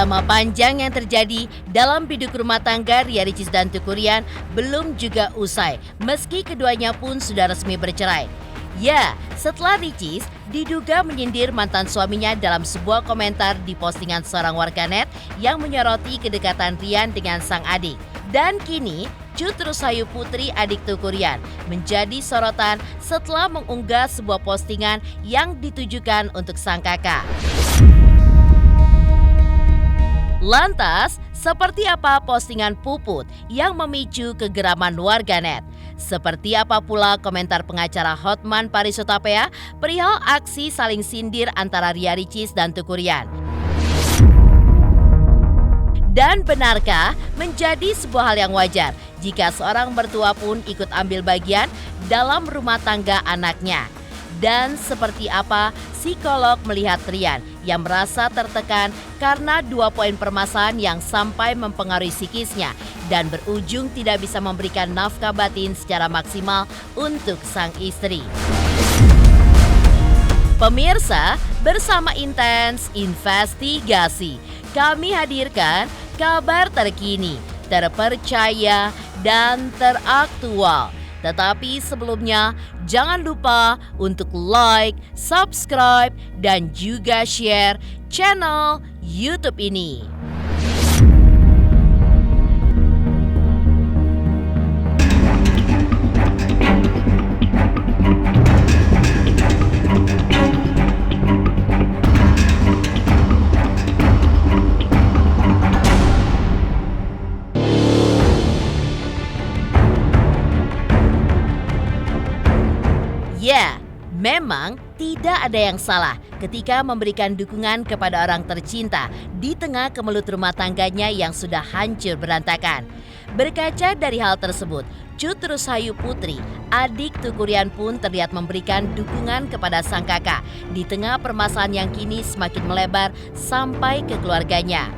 Drama panjang yang terjadi dalam biduk rumah tangga Ria Ricis dan Teuku Ryan belum juga usai, meski keduanya pun sudah resmi bercerai. Ya, setelah Ricis diduga menyindir mantan suaminya dalam sebuah komentar di postingan seorang warganet yang menyoroti kedekatan Ryan dengan sang adik. Dan kini, Cut Rusayu Putri, adik Teuku Ryan, menjadi sorotan setelah mengunggah sebuah postingan yang ditujukan untuk sang kakak. Lantas, seperti apa postingan Puput yang memicu kegeraman warganet? Seperti apa pula komentar pengacara Hotman Paris Hutapea perihal aksi saling sindir antara Ria Ricis dan Teuku Ryan? Dan benarkah menjadi sebuah hal yang wajar jika seorang mertua pun ikut ambil bagian dalam rumah tangga anaknya? Dan seperti apa psikolog melihat Ryan yang merasa tertekan karena 2 poin permasalahan yang sampai mempengaruhi psikisnya dan berujung tidak bisa memberikan nafkah batin secara maksimal untuk sang istri. Pemirsa, bersama Intens Investigasi, kami hadirkan kabar terkini, terpercaya, dan teraktual. Tetapi sebelumnya, jangan lupa untuk like, subscribe, dan juga share channel YouTube ini. Ya, memang tidak ada yang salah ketika memberikan dukungan kepada orang tercinta di tengah kemelut rumah tangganya yang sudah hancur berantakan. Berkaca dari hal tersebut, Cut Rusayu Putri, adik Teuku Ryan pun terlihat memberikan dukungan kepada sang kakak di tengah permasalahan yang kini semakin melebar sampai ke keluarganya.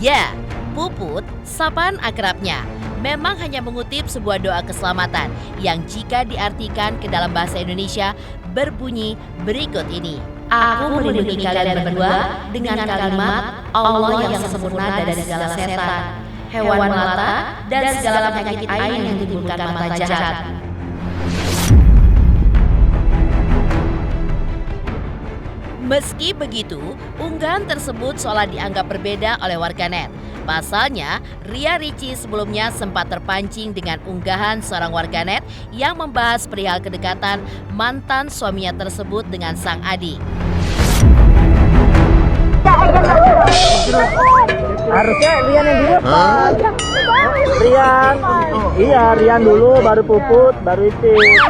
Ya, Puput, sapaan akrabnya, memang hanya mengutip sebuah doa keselamatan yang jika diartikan ke dalam bahasa Indonesia berbunyi berikut ini. Aku melindungi kalian berdua dengan kalimat Allah yang sempurna dari segala setan, hewan melata, dan segala penyakit ain yang ditimbulkan mata jahat. Meski begitu, unggahan tersebut seolah dianggap berbeda oleh warganet. Pasalnya, Ria Ricis sebelumnya sempat terpancing dengan unggahan seorang warganet yang membahas perihal kedekatan mantan suaminya tersebut dengan sang adik. Harusnya Rian yang di depan. Rian, iya Rian dulu, baru Puput, baru Ricis.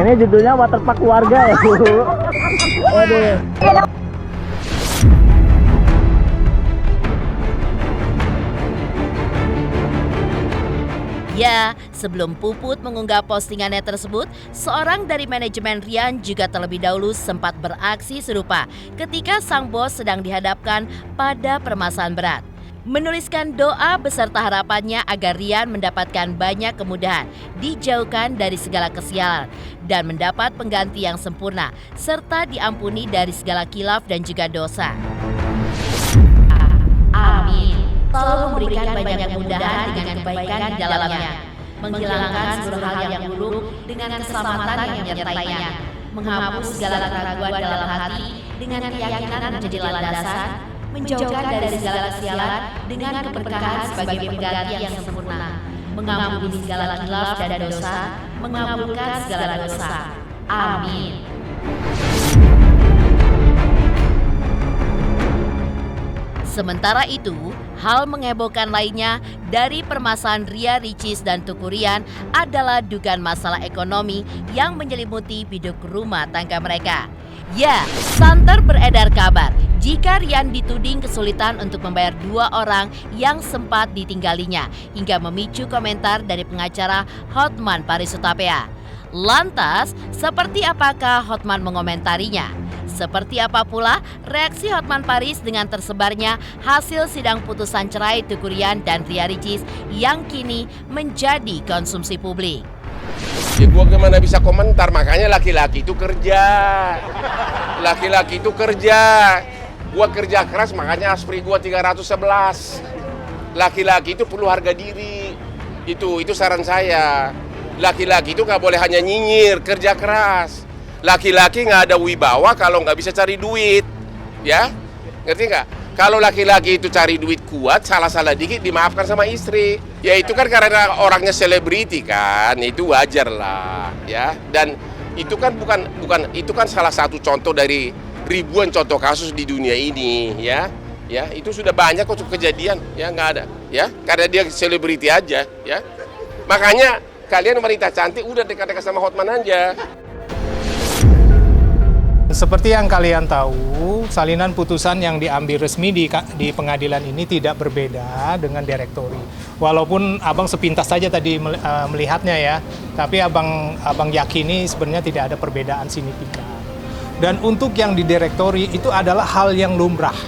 Ini judulnya Waterpark Keluarga ya Bu. Waduh. Ya, sebelum Puput mengunggah postingannya tersebut, seorang dari manajemen Ryan juga terlebih dahulu sempat beraksi serupa ketika sang bos sedang dihadapkan pada permasalahan berat. Menuliskan doa beserta harapannya agar Ryan mendapatkan banyak kemudahan, dijauhkan dari segala kesialan, dan mendapat pengganti yang sempurna, serta diampuni dari segala khilaf dan juga dosa. Amin. Tolong memberikan banyak kemudahan dengan kebaikan di dalamnya, menghilangkan seluruh hal yang buruk dengan keselamatan yang menyertainya, menghapus segala keraguan dalam hati dengan keyakinan menjadi landasan, menjauhkan dari segala kesialan dengan keberkahan sebagai pengganti yang sempurna, mengampuni segala khilaf dan dosa, mengabulkan segala dosa. Amin. Sementara itu, hal menghebohkan lainnya dari permasalahan Ria Ricis dan Teuku Ryan adalah dugaan masalah ekonomi yang menyelimuti biduk rumah tangga mereka. Ya, santer beredar kabar jika Ryan dituding kesulitan untuk membayar 2 orang yang sempat ditinggalinya hingga memicu komentar dari pengacara Hotman Paris Hutapea. Lantas, seperti apakah Hotman mengomentarinya? Seperti apa pula reaksi Hotman Paris dengan tersebarnya hasil sidang putusan cerai Teuku Ryan dan Ria Ricis yang kini menjadi konsumsi publik? Ya gua gimana bisa komentar, makanya laki-laki itu kerja. Laki-laki itu kerja. Gua kerja keras, makanya aspri gua 311. Laki-laki itu perlu harga diri. Itu saran saya. Laki-laki itu nggak boleh hanya nyinyir, kerja keras. Laki-laki nggak ada wibawa kalau nggak bisa cari duit. Ya, ngerti nggak? Kalau laki-laki itu cari duit kuat, salah-salah dikit dimaafkan sama istri. Ya itu kan karena orangnya selebriti kan, itu wajar lah, ya. Dan itu kan bukan itu kan salah satu contoh dari ribuan contoh kasus di dunia ini, ya. Ya, itu sudah banyak kok kejadian, ya nggak ada, ya. Karena dia selebriti aja, ya. Makanya kalian wanita cantik udah dekat-dekat sama Hotman aja. Seperti yang kalian tahu, salinan putusan yang diambil resmi di pengadilan ini tidak berbeda dengan direktori. Walaupun abang sepintas saja tadi melihatnya ya, tapi abang yakini sebenarnya tidak ada perbedaan signifikan. Dan untuk yang di direktori itu adalah hal yang lumrah.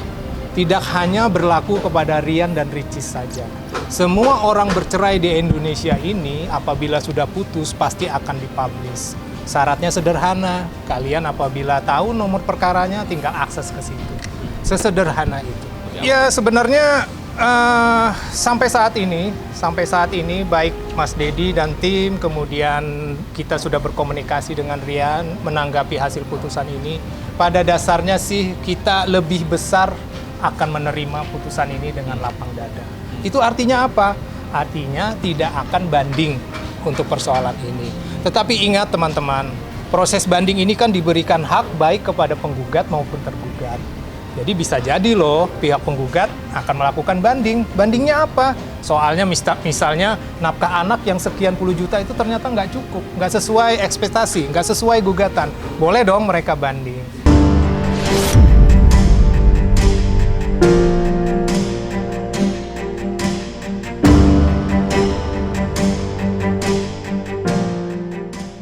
Tidak hanya berlaku kepada Rian dan Ricis saja. Semua orang bercerai di Indonesia ini apabila sudah putus pasti akan dipublish. Syaratnya sederhana, kalian apabila tahu nomor perkaranya tinggal akses ke situ. Sesederhana itu. Ya sebenarnya sampai saat ini baik Mas Dedi dan tim, kemudian kita sudah berkomunikasi dengan Rian menanggapi hasil putusan ini. Pada dasarnya sih kita lebih besar akan menerima putusan ini dengan lapang dada. Itu artinya apa? Artinya tidak akan banding untuk persoalan ini. Tetapi ingat teman-teman, proses banding ini kan diberikan hak baik kepada penggugat maupun tergugat. Jadi bisa jadi loh pihak penggugat akan melakukan banding. Bandingnya apa? Soalnya misalnya nafkah anak yang sekian puluh juta itu ternyata nggak cukup, nggak sesuai ekspektasi, nggak sesuai gugatan. Boleh dong mereka banding.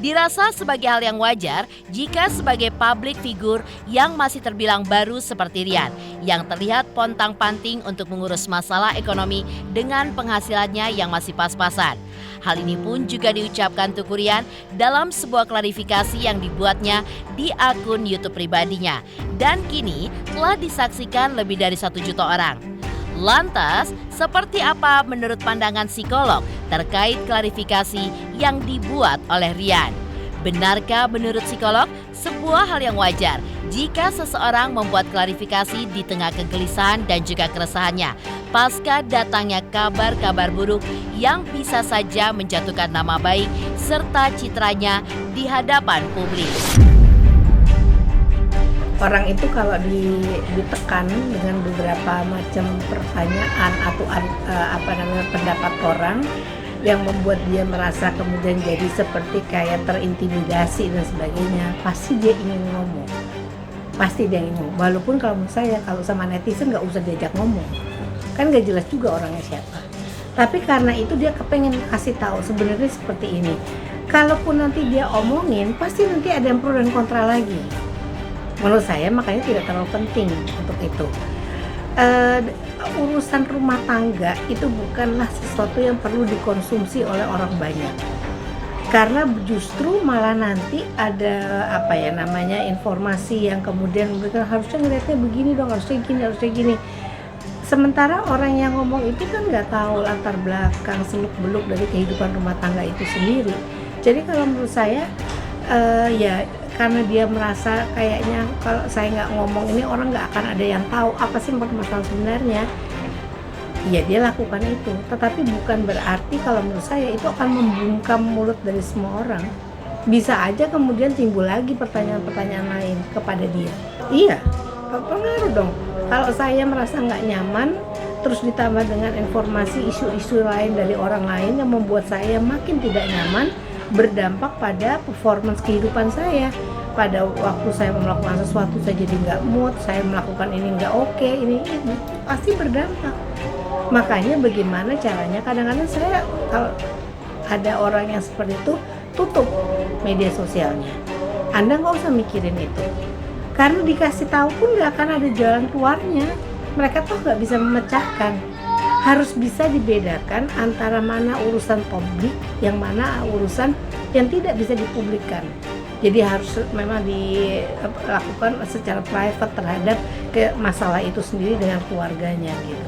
Dirasa sebagai hal yang wajar jika sebagai public figure yang masih terbilang baru seperti Rian, yang terlihat pontang-panting untuk mengurus masalah ekonomi dengan penghasilannya yang masih pas-pasan. Hal ini pun juga diucapkan Tuku Rian dalam sebuah klarifikasi yang dibuatnya di akun YouTube pribadinya, dan kini telah disaksikan lebih dari 1 juta orang. Lantas, seperti apa menurut pandangan psikolog terkait klarifikasi yang dibuat oleh Rian? Benarkah menurut psikolog sebuah hal yang wajar jika seseorang membuat klarifikasi di tengah kegelisahan dan juga keresahannya pasca datangnya kabar-kabar buruk yang bisa saja menjatuhkan nama baik serta citranya di hadapan publik? Orang itu kalau ditekan dengan beberapa macam pertanyaan atau pendapat orang yang membuat dia merasa kemudian jadi seperti kayak terintimidasi dan sebagainya, pasti dia ingin ngomong. Pasti dia ingin ngomong. Walaupun kalau menurut saya, kalau sama netizen nggak usah diajak ngomong. Kan nggak jelas juga orangnya siapa. Tapi karena itu dia kepengen kasih tahu sebenarnya seperti ini. Kalaupun nanti dia omongin, pasti nanti ada yang pro dan kontra lagi. Menurut saya makanya tidak terlalu penting untuk itu. Urusan rumah tangga itu bukanlah sesuatu yang perlu dikonsumsi oleh orang banyak. Karena justru malah nanti ada informasi yang kemudian mereka harusnya ngeliatnya begini dong, harusnya gini. Sementara orang yang ngomong itu kan nggak tahu latar belakang seluk-beluk dari kehidupan rumah tangga itu sendiri. Jadi kalau menurut saya karena dia merasa kayaknya kalau saya nggak ngomong ini orang nggak akan ada yang tahu apa sih masalah sebenarnya, ya dia lakukan itu. Tetapi bukan berarti kalau menurut saya itu akan membungkam mulut dari semua orang. Bisa aja kemudian timbul lagi pertanyaan-pertanyaan lain kepada dia. Iya, pengaruh dong. Kalau saya merasa nggak nyaman, terus ditambah dengan informasi isu-isu lain dari orang lain yang membuat saya makin tidak nyaman, berdampak pada performance kehidupan saya. Pada waktu saya melakukan sesuatu saya jadi nggak mood, saya melakukan ini nggak oke, ini pasti berdampak. Makanya bagaimana caranya, kadang-kadang saya kalau ada orang yang seperti itu, tutup media sosialnya. Anda nggak usah mikirin itu, karena dikasih tahu pun nggak akan ada jalan keluarnya. Mereka tuh nggak bisa memecahkan. harus bisa dibedakan antara mana urusan publik, yang mana urusan yang tidak bisa dipublikkan. Jadi harus memang dilakukan secara private terhadap masalah itu sendiri dengan keluarganya gitu.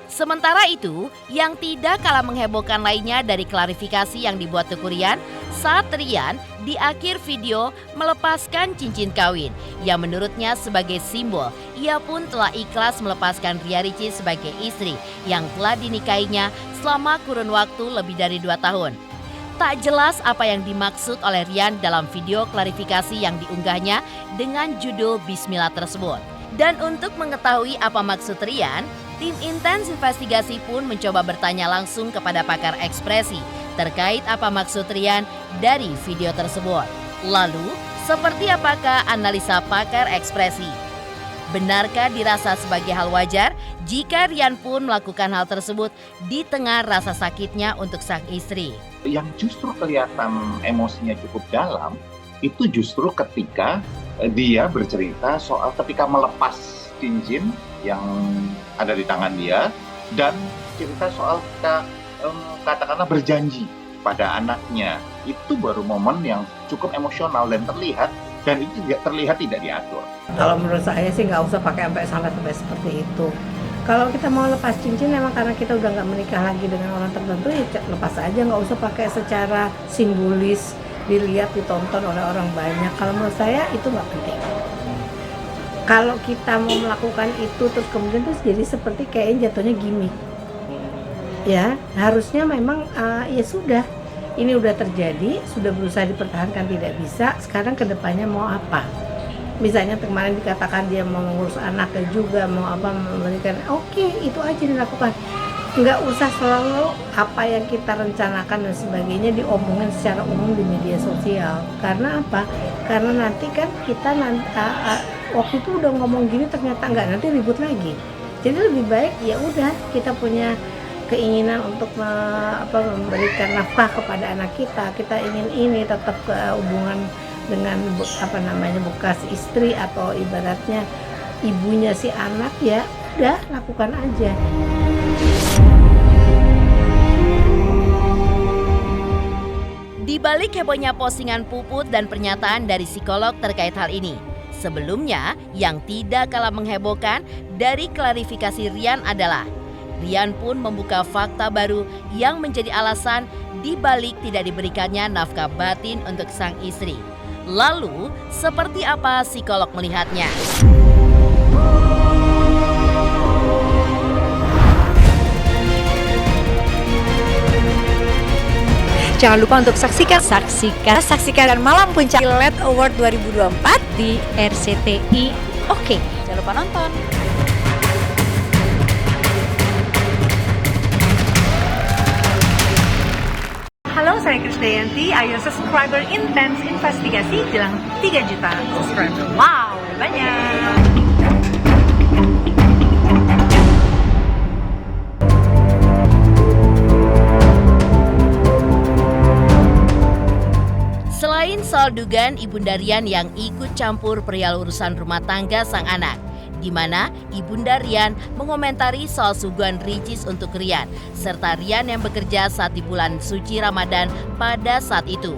Sementara itu, yang tidak kalah menghebohkan lainnya dari klarifikasi yang dibuat Teuku Ryan saat Ryan di akhir video melepaskan cincin kawin yang menurutnya sebagai simbol ia pun telah ikhlas melepaskan Ria Ricis sebagai istri yang telah dinikahinya selama kurun waktu lebih dari 2 tahun. Tak jelas apa yang dimaksud oleh Ryan dalam video klarifikasi yang diunggahnya dengan judul Bismillah tersebut. Dan untuk mengetahui apa maksud Ryan, tim intens investigasi pun mencoba bertanya langsung kepada pakar ekspresi terkait apa maksud Ryan dari video tersebut. Lalu, seperti apakah analisa pakar ekspresi? Benarkah dirasa sebagai hal wajar jika Ryan pun melakukan hal tersebut di tengah rasa sakitnya untuk sang istri? Yang justru kelihatan emosinya cukup dalam, itu justru ketika dia bercerita soal ketika melepas cincin yang ada di tangan dia dan cerita soal kita katakanlah berjanji pada anaknya. Itu baru momen yang cukup emosional dan terlihat, dan itu terlihat tidak diatur. Kalau menurut saya sih nggak usah sampai seperti itu. Kalau kita mau lepas cincin memang karena kita udah nggak menikah lagi dengan orang tertentu, ya lepas aja, nggak usah pakai secara simbolis dilihat ditonton oleh orang banyak. Kalau menurut saya itu nggak penting. Kalau kita mau melakukan itu terus kemudian terus jadi seperti kayaknya jatuhnya gimmick. Ya, harusnya memang ya sudah, ini udah terjadi, sudah berusaha dipertahankan tidak bisa, sekarang kedepannya mau apa? Misalnya kemarin dikatakan dia mau mengurus anaknya juga, mau apa, memberikan, oke, itu aja dilakukan. Nggak usah selalu apa yang kita rencanakan dan sebagainya diomongin secara umum di media sosial. Karena apa? Karena nanti kan kita waktu itu udah ngomong gini ternyata nggak, nanti ribut lagi. Jadi lebih baik ya udah kita punya keinginan untuk memberikan nafkah kepada anak kita ingin ini tetap hubungan dengan bekas istri atau ibaratnya ibunya si anak, ya udah lakukan aja. Di balik hebohnya postingan Puput dan pernyataan dari psikolog terkait hal ini, sebelumnya yang tidak kalah menghebohkan dari klarifikasi Ryan adalah Ryan pun membuka fakta baru yang menjadi alasan di balik tidak diberikannya nafkah batin untuk sang istri. Lalu, seperti apa psikolog melihatnya? Jangan lupa untuk saksikan Malam Puncak LED Award 2024 di RCTI. Oke, jangan lupa nonton. Halo, saya Krisdayanti. Ayo subscriber intens investigasi jelang 3 juta subscriber. Wow, banyak. Selain soal dugaan Ibunda Ryan yang ikut campur perihal urusan rumah tangga sang anak, di mana Ibunda Ryan mengomentari soal suguhan Ricis untuk Ryan, serta Ryan yang bekerja saat di bulan suci Ramadan pada saat itu,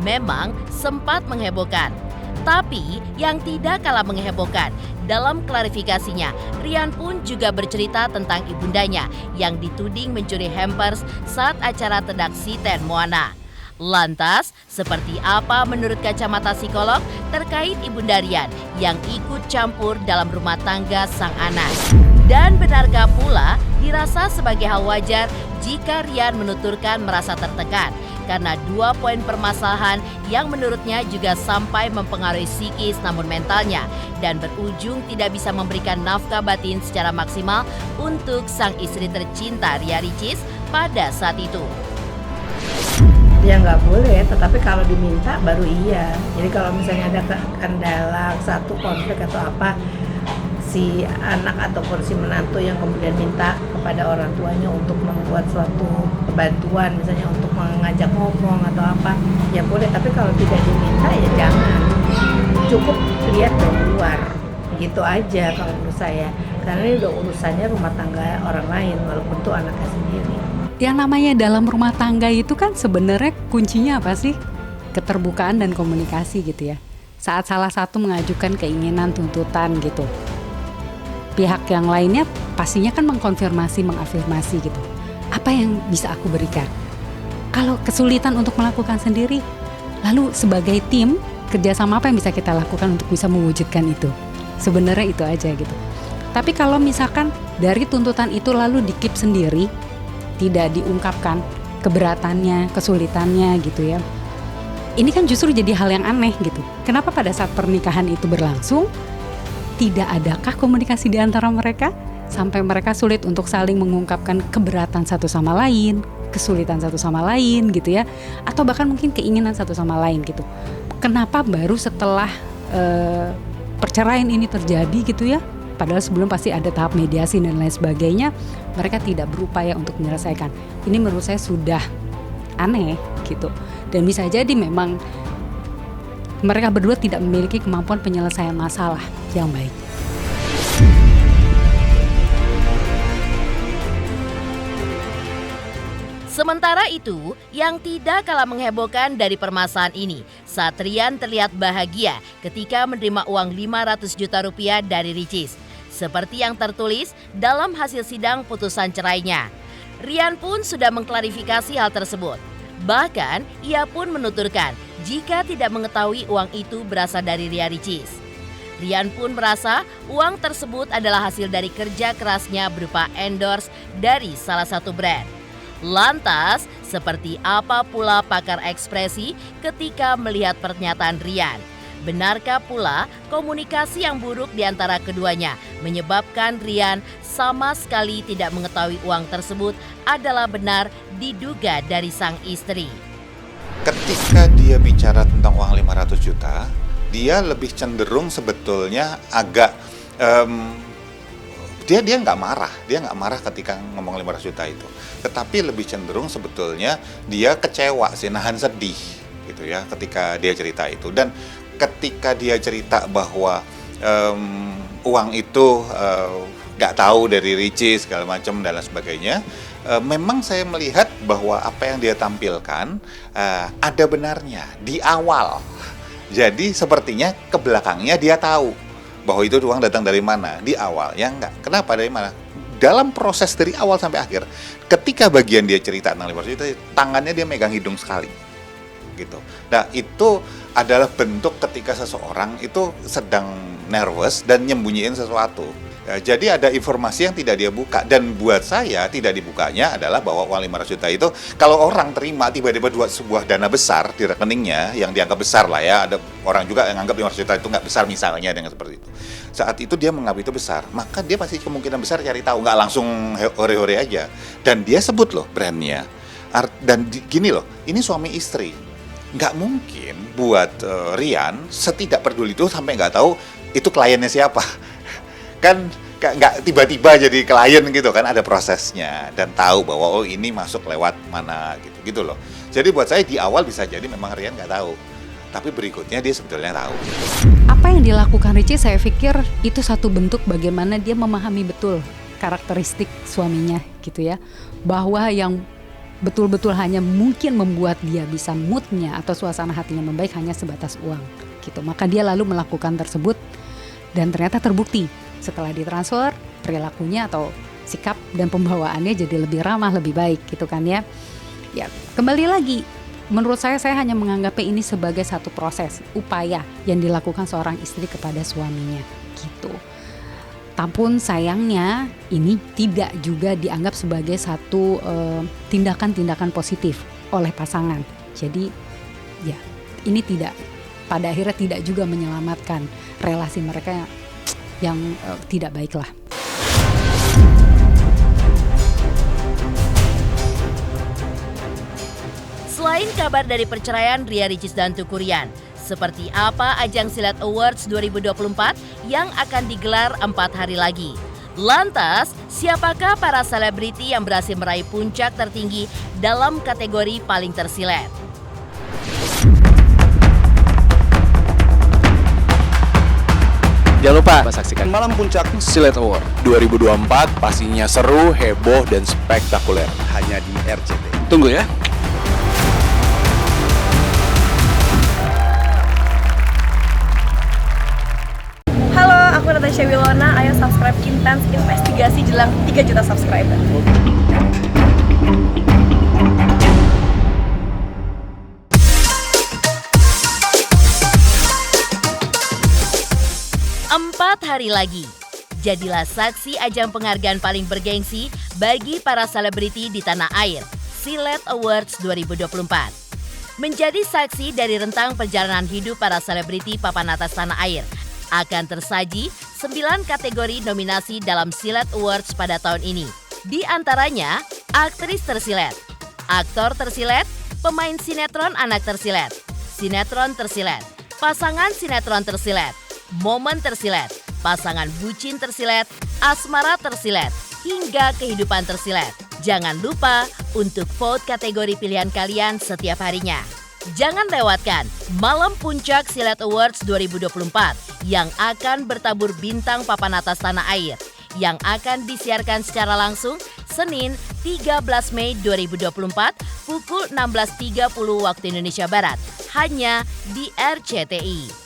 memang sempat menghebohkan. Tapi yang tidak kalah menghebohkan, dalam klarifikasinya, Ryan pun juga bercerita tentang ibundanya yang dituding mencuri hampers saat acara Tedaksi Ten Moana. Lantas, seperti apa menurut kacamata psikolog terkait Ibunda Ryan yang ikut campur dalam rumah tangga sang anak? Dan benarkah pula dirasa sebagai hal wajar jika Ryan menuturkan merasa tertekan karena 2 poin permasalahan yang menurutnya juga sampai mempengaruhi psikis namun mentalnya dan berujung tidak bisa memberikan nafkah batin secara maksimal untuk sang istri tercinta Ria Ricis pada saat itu? Ya nggak boleh, tetapi kalau diminta baru iya. Jadi kalau misalnya ada kendala, satu konflik atau apa, si anak ataupun si menantu yang kemudian minta kepada orang tuanya untuk membuat suatu bantuan, misalnya untuk mengajak ngomong atau apa, ya boleh. Tapi kalau tidak diminta ya jangan. Cukup lihat dari luar, gitu aja kalau menurut saya. Karena ini udah urusannya rumah tangga orang lain, walaupun itu anaknya sendiri. Yang namanya dalam rumah tangga itu kan sebenarnya kuncinya apa sih? Keterbukaan dan komunikasi gitu ya. Saat salah satu mengajukan keinginan tuntutan gitu, pihak yang lainnya pastinya kan mengkonfirmasi, mengafirmasi gitu. Apa yang bisa aku berikan? Kalau kesulitan untuk melakukan sendiri, lalu sebagai tim, kerjasama apa yang bisa kita lakukan untuk bisa mewujudkan itu? Sebenarnya itu aja gitu. Tapi kalau misalkan dari tuntutan itu lalu di-keep sendiri, tidak diungkapkan keberatannya, kesulitannya gitu ya. Ini kan justru jadi hal yang aneh gitu. Kenapa pada saat pernikahan itu berlangsung, tidak adakah komunikasi di antara mereka? Sampai mereka sulit untuk saling mengungkapkan keberatan satu sama lain, kesulitan satu sama lain gitu ya. Atau bahkan mungkin keinginan satu sama lain gitu. Kenapa baru setelah perceraian ini terjadi gitu ya? Padahal sebelum pasti ada tahap mediasi dan lain sebagainya, mereka tidak berupaya untuk menyelesaikan. Ini menurut saya sudah aneh gitu. Dan bisa jadi memang mereka berdua tidak memiliki kemampuan penyelesaian masalah yang baik. Sementara itu, yang tidak kalah menghebohkan dari permasalahan ini, saat Rian terlihat bahagia ketika menerima uang 500 juta rupiah dari Ricis. Seperti yang tertulis dalam hasil sidang putusan cerainya. Rian pun sudah mengklarifikasi hal tersebut. Bahkan, ia pun menuturkan jika tidak mengetahui uang itu berasal dari Ria Ricis. Rian pun merasa uang tersebut adalah hasil dari kerja kerasnya berupa endorse dari salah satu brand. Lantas, seperti apa pula pakar ekspresi ketika melihat pernyataan Rian? Benarkah pula komunikasi yang buruk di antara keduanya menyebabkan Rian sama sekali tidak mengetahui uang tersebut adalah benar diduga dari sang istri? Ketika dia bicara tentang uang 500 juta, dia lebih cenderung sebetulnya agak dia nggak marah ketika ngomong 500 juta itu, tetapi lebih cenderung sebetulnya dia kecewa sih, nahan sedih gitu ya ketika dia cerita itu. Dan ketika dia cerita bahwa uang itu nggak tahu dari Ricis segala macam dan lain sebagainya, memang saya melihat bahwa apa yang dia tampilkan ada benarnya di awal. Jadi sepertinya ke belakangnya dia tahu bahwa itu uang datang dari mana. Di awal ya enggak. Kenapa dari mana? Dalam proses dari awal sampai akhir, ketika bagian dia cerita tentang 500 juta, tangannya dia megang hidung sekali gitu. Nah, itu adalah bentuk ketika seseorang itu sedang nervous dan nyembunyiin sesuatu. Ya, jadi ada informasi yang tidak dia buka, dan buat saya tidak dibukanya adalah bahwa uang 500 juta itu kalau orang terima tiba-tiba sebuah dana besar di rekeningnya yang dianggap besar lah ya, ada orang juga yang anggap 500 juta itu nggak besar misalnya dengan seperti itu. Saat itu dia menganggap itu besar, maka dia pasti kemungkinan besar cari tahu, nggak langsung hore-hore aja. Dan dia sebut loh brandnya. Dan gini loh, ini suami istri. Nggak mungkin buat Rian setidak peduli itu sampai nggak tahu itu kliennya siapa. Kan nggak tiba-tiba jadi klien gitu kan, ada prosesnya dan tahu bahwa oh ini masuk lewat mana gitu loh. Jadi buat saya di awal bisa jadi memang Rian nggak tahu, tapi berikutnya dia sebetulnya tahu. Apa yang dilakukan Ricis, saya pikir itu satu bentuk bagaimana dia memahami betul karakteristik suaminya gitu ya, bahwa yang betul-betul hanya mungkin membuat dia bisa moodnya atau suasana hatinya membaik hanya sebatas uang gitu. Maka dia lalu melakukan tersebut dan ternyata terbukti setelah ditransfer perilakunya atau sikap dan pembawaannya jadi lebih ramah, lebih baik gitu kan ya. Ya kembali lagi, menurut saya hanya menganggapnya ini sebagai satu proses upaya yang dilakukan seorang istri kepada suaminya gitu. Tapi sayangnya ini tidak juga dianggap sebagai satu tindakan-tindakan positif oleh pasangan. Jadi ya ini tidak, pada akhirnya tidak juga menyelamatkan relasi mereka yang tidak baik lah. Selain kabar dari perceraian Ria Ricis dan Teuku Ryan, seperti apa ajang Silat Awards 2024 yang akan digelar 4 hari lagi? Lantas, siapakah para selebriti yang berhasil meraih puncak tertinggi dalam kategori paling tersilet? Jangan lupa saksikan Malam Puncak Silet Award 2024, pastinya seru, heboh, dan spektakuler. Hanya di RCTI. Tunggu ya. Halo, aku Natasha Wilona. Ayo subscribe Intense Investigasi jelang 3 juta subscriber. Empat hari lagi, jadilah saksi ajang penghargaan paling bergengsi bagi para selebriti di tanah air, Silet Awards 2024. Menjadi saksi dari rentang perjalanan hidup para selebriti papan atas tanah air, akan tersaji 9 kategori nominasi dalam Silet Awards pada tahun ini. Di antaranya, aktris tersilet, aktor tersilet, pemain sinetron anak tersilet, sinetron tersilet, pasangan sinetron tersilet, momen tersilet, pasangan bucin tersilet, asmara tersilet, hingga kehidupan tersilet. Jangan lupa untuk vote kategori pilihan kalian setiap harinya. Jangan lewatkan Malam Puncak Silet Awards 2024 yang akan bertabur bintang papan atas tanah air yang akan disiarkan secara langsung Senin 13 Mei 2024 pukul 16.30 waktu Indonesia Barat hanya di RCTI.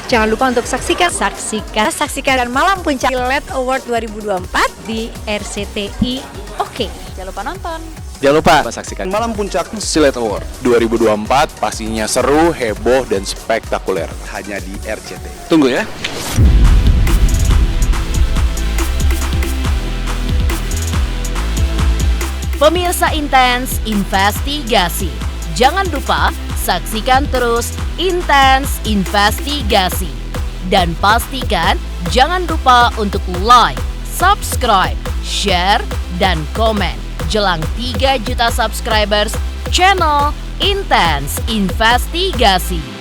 Jangan lupa untuk saksikan Malam Puncak Silet Award 2024 di RCTI. Oke. Jangan lupa nonton. Jangan lupa saksikan Malam Puncak Silet Award 2024, pastinya seru, heboh, dan spektakuler. Hanya di RCTI. Tunggu ya. Pemirsa Intense Investigasi, jangan lupa saksikan terus Intense Investigasi. Dan pastikan jangan lupa untuk like, subscribe, share, dan komen jelang 3 juta subscribers channel Intense Investigasi.